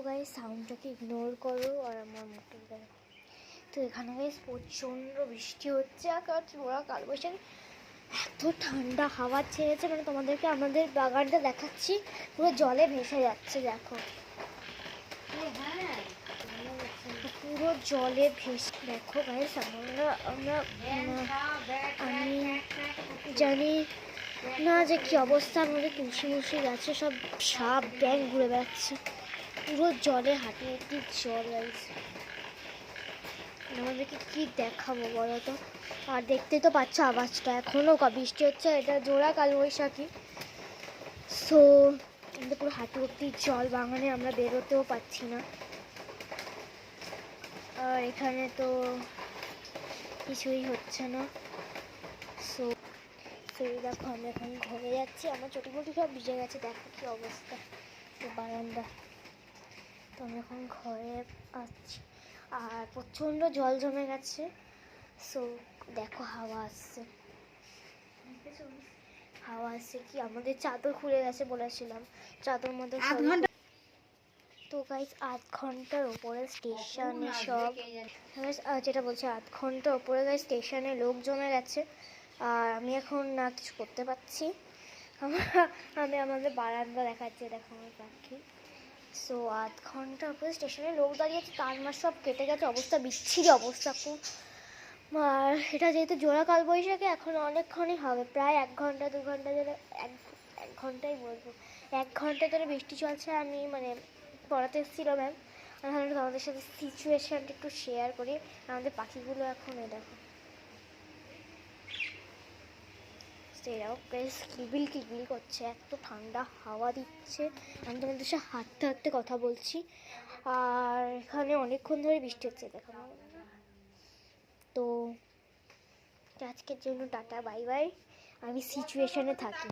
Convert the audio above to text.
Guys সাউন্ডটাকে ignore করো আর আমার মুখটা দেখো। তো এখানে গাইস প্রচণ্ড বৃষ্টি হচ্ছে, আকাশ ওরা কালবৈশাখী, এত ঠান্ডা হাওয়া ছেড়েছে, মানে তোমাদেরকে আমাদের বাগানটা দেখাচ্ছি, পুরো জলে ভেসে যাচ্ছে দেখো, পুরো জলে ভেসে। দেখো গাইস আমরা আমি জানি না যে কি অবস্থা, আমাদের তুলসী মুলসী গাছে সব সাপ ব্যাঙ ঘুরে বেড়াচ্ছে, পুরো জলে হাঁটি হাঁটি জল গাইস। আমাদেরকে কি দেখাবো বলো তো, আর দেখতেই তো পাচ্ছ আওয়াজটা, এখনও বৃষ্টি হচ্ছে, এটা জোড়া কালবৈশাখী। সো আমাদের পুরো হাঁটু অব্দি জল, বাগানে আমরা বেরোতেও পাচ্ছি না। আর এখানে তো কিছুই হচ্ছে না। সো দেখো আমি এখন ঘরে যাচ্ছি, আমার চটিমটি সব ভিজে গেছে, দেখো কি অবস্থা বারান্দা। তো আমি এখন ঘরে আসছি, আর প্রচণ্ড জল জমে গেছে। সো দেখো হাওয়া আসছে কি, আমাদের চাদর খুলে গেছে বলেছিলাম, চাদর মধ্যে। তো গাইস 8 ঘন্টার উপরে স্টেশনে সব, যেটা বলছে 8 ঘন্টার উপরে গাইস স্টেশনে লোক জমে গেছে, আর আমি এখন না কিছু করতে পারছি। আমি আমাদের বারান্দা দেখাচ্ছি, দেখো আমার পাখি। সো 8 ঘন্টার উপরে স্টেশনে লোক দাঁড়িয়েছে, তার মাস সব কেটে গেছে, অবস্থা বিচ্ছিরি অবস্থা খুব। আর এটা যেহেতু জোড়া কালবৈশাখী, এখন অনেকক্ষণই হবে, প্রায় 1 ঘন্টা 2 ঘন্টা ধরে, এক ঘন্টাই বলবো, 1 ঘন্টা ধরে বৃষ্টি চলছে। আমি মানে পড়াতে এসেছিল ম্যাম, আমি তোমাদের সাথে সিচুয়েশানটা একটু শেয়ার করি। আমাদের পাখিগুলো এখন দেখো এরাও বেশ কিলবিল কিলবিল করছে, এত ঠান্ডা হাওয়া দিচ্ছে, আমি তোমাদের সাথে হাঁটতে হাঁটতে কথা বলছি, আর এখানে অনেকক্ষণ ধরে বৃষ্টি হচ্ছে দেখো। তো আজকের জন্য টাটা বাই বাই, আমি সিচুয়েশানে থাকি।